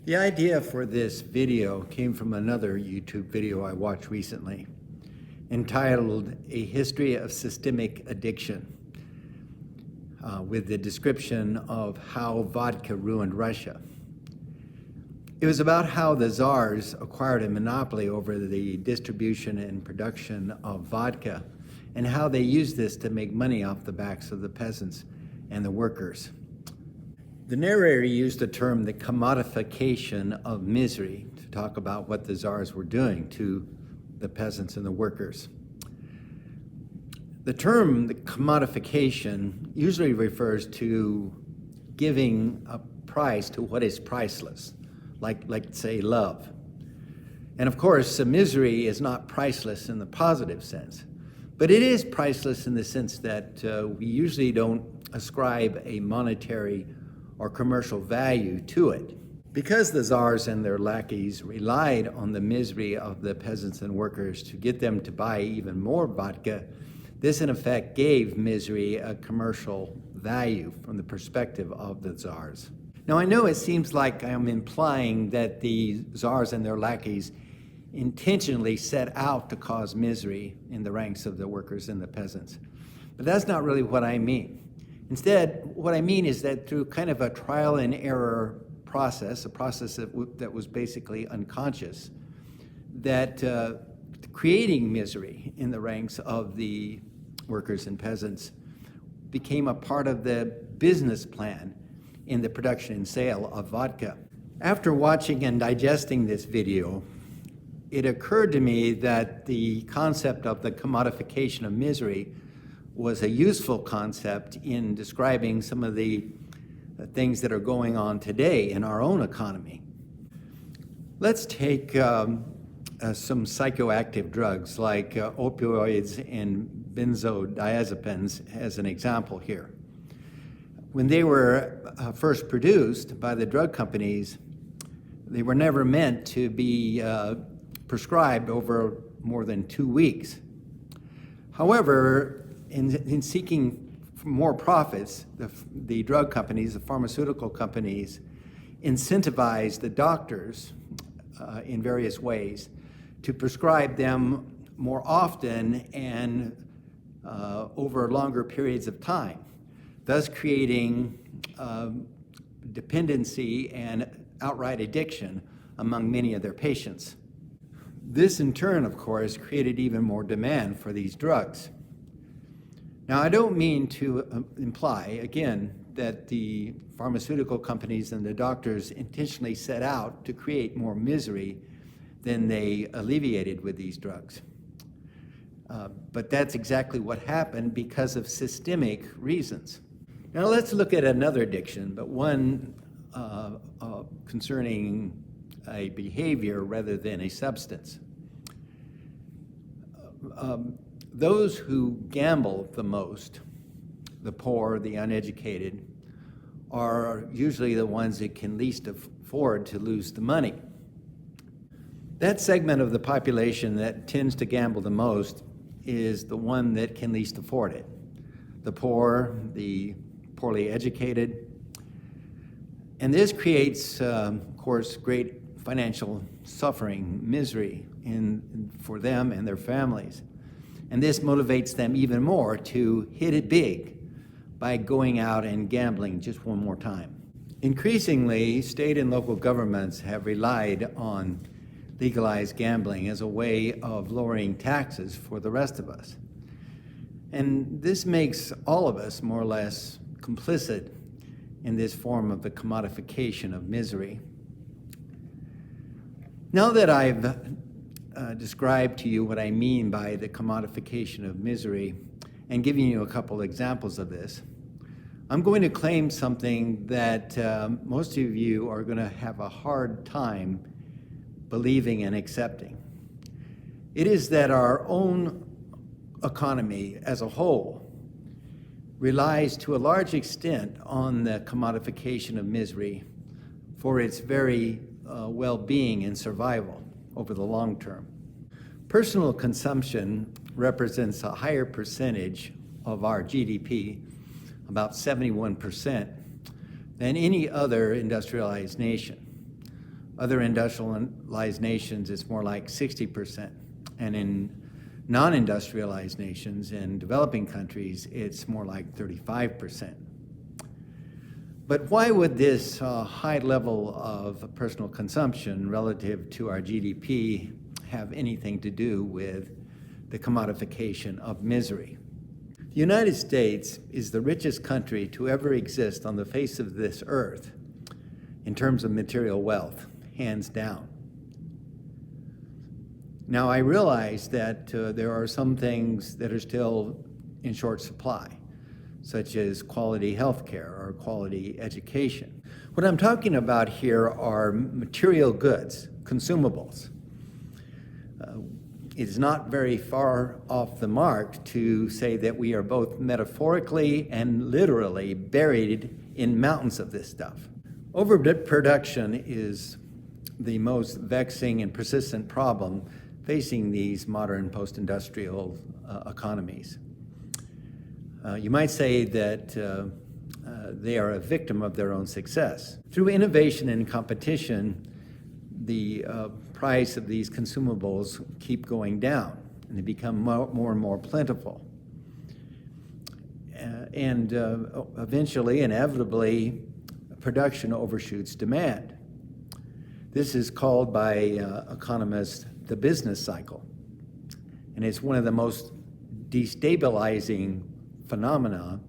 The idea for this video came from another YouTube video I watched recently, entitled A History of Systemic Addiction, with the description of how vodka ruined Russia. It was about how the czars acquired a monopoly over the distribution and production of vodka, and how they used this to make money off the backs of the peasants and the workers. The narrator used the term the commodification of misery to talk about what the czars were doing to the peasants and the workers. The term the commodification usually refers to giving a price to what is priceless, like say love. And of course, misery is not priceless in the positive sense, but it is priceless in the sense that we usually don't ascribe a monetary or commercial value to it. Because the czars and their lackeys relied on the misery of the peasants and workers to get them to buy even more vodka, this in effect gave misery a commercial value from the perspective of the czars. Now I know it seems like I'm implying that the czars and their lackeys intentionally set out to cause misery in the ranks of the workers and the peasants, but that's not really what I mean. Instead, what I mean is that through kind of a trial and error process, a process that was basically unconscious, that creating misery in the ranks of the workers and peasants became a part of the business plan in the production and sale of vodka. After watching and digesting this video, it occurred to me that the concept of the commodification of misery was a useful concept in describing some of the things that are going on today in our own economy. Let's take some psychoactive drugs like opioids and benzodiazepines as an example here. When they were first produced by the drug companies, they were never meant to be prescribed over more than 2 weeks. However, in seeking more profits, the drug companies, the pharmaceutical companies, incentivize the doctors in various ways to prescribe them more often and over longer periods of time, thus creating dependency and outright addiction among many of their patients. This in turn, of course, created even more demand for these drugs. Now, I don't mean to imply, again, that the pharmaceutical companies and the doctors intentionally set out to create more misery than they alleviated with these drugs. But that's exactly what happened because of systemic reasons. Now, let's look at another addiction, but one concerning a behavior rather than a substance. Those who gamble the most, the poor, the uneducated, are usually the ones that can least afford to lose the money. That segment of the population that tends to gamble the most is the one that can least afford it. The poor, the poorly educated. And this creates, of course, great financial suffering, misery for them and their families. And this motivates them even more to hit it big by going out and gambling just one more time. Increasingly, state and local governments have relied on legalized gambling as a way of lowering taxes for the rest of us. And this makes all of us more or less complicit in this form of the commodification of misery. Now that I've describe to you what I mean by the commodification of misery and giving you a couple examples of this, I'm going to claim something that most of you are going to have a hard time believing and accepting. It is that our own economy as a whole relies to a large extent on the commodification of misery for its very well-being and survival over the long term. Personal consumption represents a higher percentage of our GDP, about 71%, than any other industrialized nation. Other industrialized nations, it's more like 60%. And in non-industrialized nations, in developing countries, it's more like 35%. But why would this high level of personal consumption relative to our GDP have anything to do with the commodification of misery? The United States is the richest country to ever exist on the face of this earth in terms of material wealth, hands down. Now, I realize that there are some things that are still in short supply, such as quality health care or quality education. What I'm talking about here are material goods, consumables. It is not very far off the mark to say that we are both metaphorically and literally buried in mountains of this stuff. Overproduction is the most vexing and persistent problem facing these modern post-industrial economies. You might say that they are a victim of their own success. Through innovation and competition, the price of these consumables keep going down, and they become more and more plentiful. And eventually, inevitably, production overshoots demand. This is called by economists the business cycle, and it's one of the most destabilizing phenomena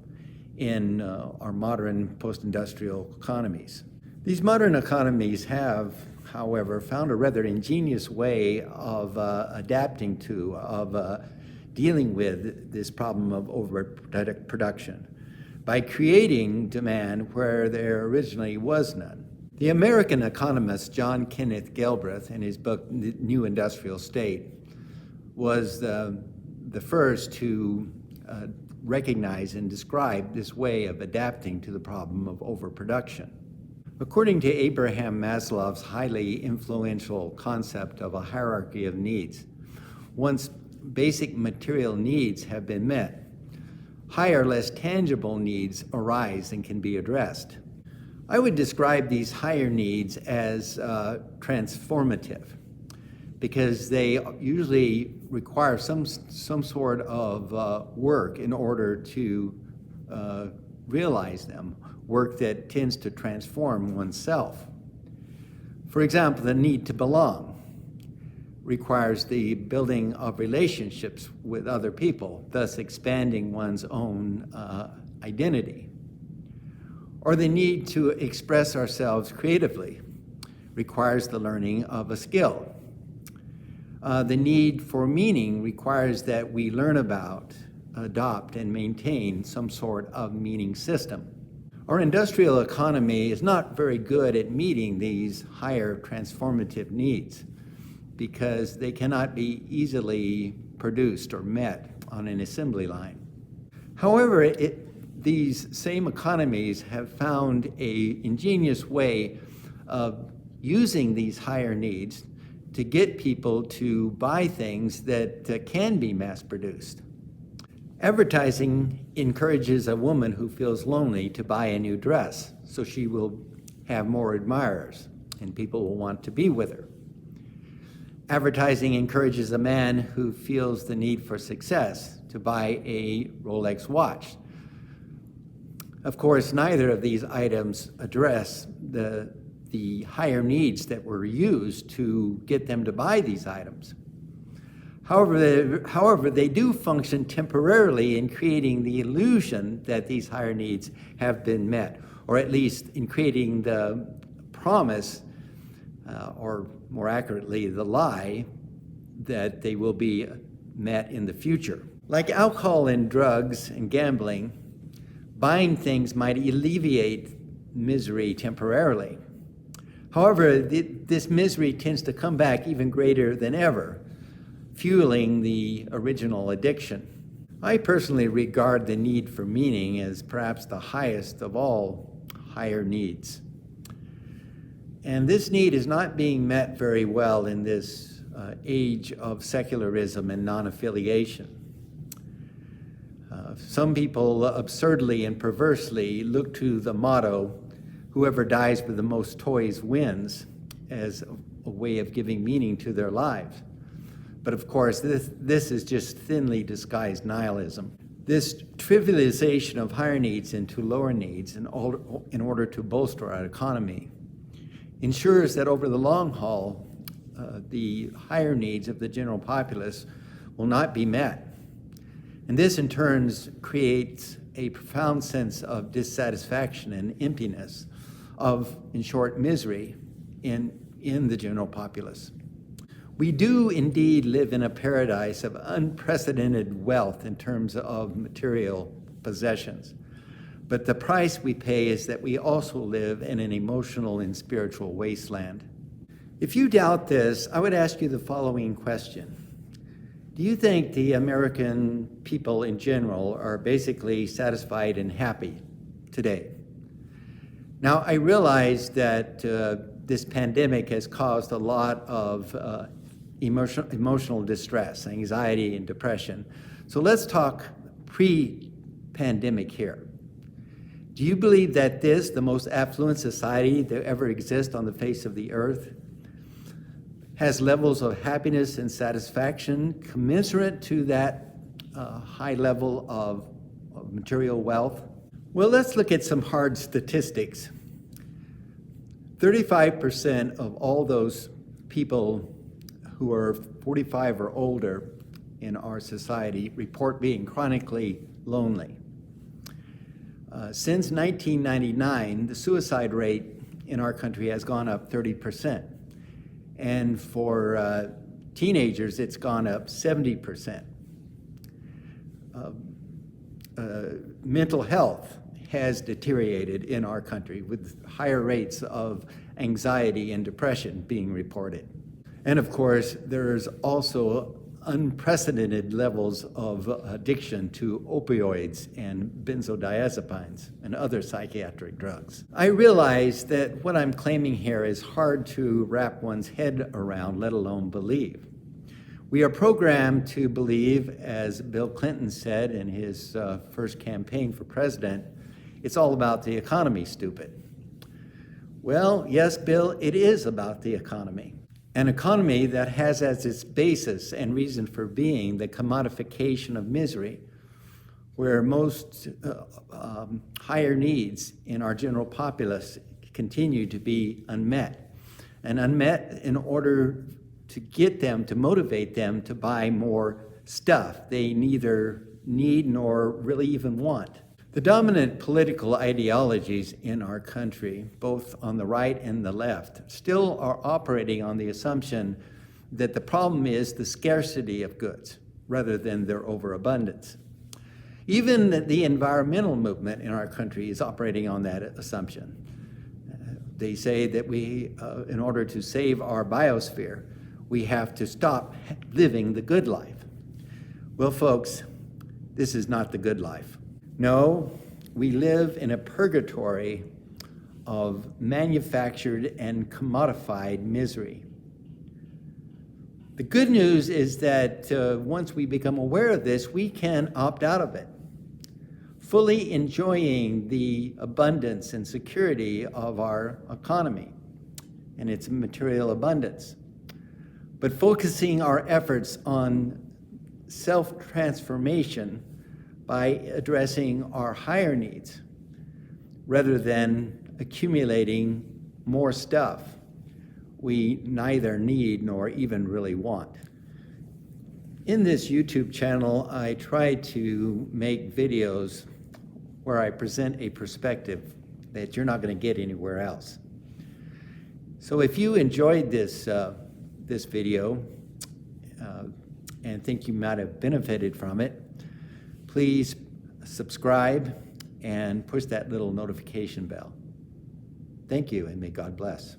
in our modern post-industrial economies. These modern economies have, however, found a rather ingenious way of adapting to, dealing with this problem of overproduction by creating demand where there originally was none. The American economist John Kenneth Galbraith, in his book The New Industrial State, was the first to recognize and describe this way of adapting to the problem of overproduction. According to Abraham Maslow's highly influential concept of a hierarchy of needs, once basic material needs have been met, higher, less tangible needs arise and can be addressed. I would describe these higher needs as transformative, because they usually require some sort of work in order to realize them, work that tends to transform oneself. For example, the need to belong requires the building of relationships with other people, thus expanding one's own identity. Or the need to express ourselves creatively requires the learning of a skill. The need for meaning requires that we learn about, adopt, and maintain some sort of meaning system. Our industrial economy is not very good at meeting these higher transformative needs because they cannot be easily produced or met on an assembly line. However, these same economies have found an ingenious way of using these higher needs to get people to buy things that can be mass-produced. Advertising encourages a woman who feels lonely to buy a new dress, so she will have more admirers, and people will want to be with her. Advertising encourages a man who feels the need for success to buy a Rolex watch. Of course, neither of these items address the higher needs that were used to get them to buy these items. However, they do function temporarily in creating the illusion that these higher needs have been met, or at least in creating the promise, or more accurately, the lie, that they will be met in the future. Like alcohol and drugs and gambling, buying things might alleviate misery temporarily. However, this misery tends to come back even greater than ever, fueling the original addiction. I personally regard the need for meaning as perhaps the highest of all higher needs. And this need is not being met very well in this age of secularism and non-affiliation. Some people absurdly and perversely look to the motto, "Whoever dies with the most toys wins," as a way of giving meaning to their lives. But of course, this is just thinly disguised nihilism. This trivialization of higher needs into lower needs in order to bolster our economy ensures that over the long haul, the higher needs of the general populace will not be met. And this in turn creates a profound sense of dissatisfaction and emptiness, of, in short, misery in the general populace. We do indeed live in a paradise of unprecedented wealth in terms of material possessions. But the price we pay is that we also live in an emotional and spiritual wasteland. If you doubt this, I would ask you the following question. Do you think the American people in general are basically satisfied and happy today? Now, I realize that this pandemic has caused a lot of emotional distress, anxiety, and depression. So let's talk pre-pandemic here. Do you believe that this, the most affluent society that ever exists on the face of the earth, has levels of happiness and satisfaction commensurate to that high level of material wealth? Well, let's look at some hard statistics. 35% of all those people who are 45 or older in our society report being chronically lonely. Since 1999, the suicide rate in our country has gone up 30%. And for teenagers, it's gone up 70%. Mental health has deteriorated in our country with higher rates of anxiety and depression being reported. And of course, there's also unprecedented levels of addiction to opioids and benzodiazepines and other psychiatric drugs. I realize that what I'm claiming here is hard to wrap one's head around, let alone believe. We are programmed to believe, as Bill Clinton said in his first campaign for president, it's all about the economy, stupid. Well, yes, Bill, it is about the economy. An economy that has as its basis and reason for being the commodification of misery, where most higher needs in our general populace continue to be unmet. And unmet in order to get them, to motivate them to buy more stuff they neither need nor really even want. The dominant political ideologies in our country, both on the right and the left, still are operating on the assumption that the problem is the scarcity of goods rather than their overabundance. Even the environmental movement in our country is operating on that assumption. They say that we, in order to save our biosphere, we have to stop living the good life. Well, folks, this is not the good life. No, we live in a purgatory of manufactured and commodified misery. The good news is that once we become aware of this, we can opt out of it, fully enjoying the abundance and security of our economy and its material abundance, but focusing our efforts on self-transformation by addressing our higher needs rather than accumulating more stuff we neither need nor even really want. In this YouTube channel, I try to make videos where I present a perspective that you're not going to get anywhere else. So if you enjoyed this video and think you might have benefited from it, please subscribe and push that little notification bell. Thank you, and may God bless.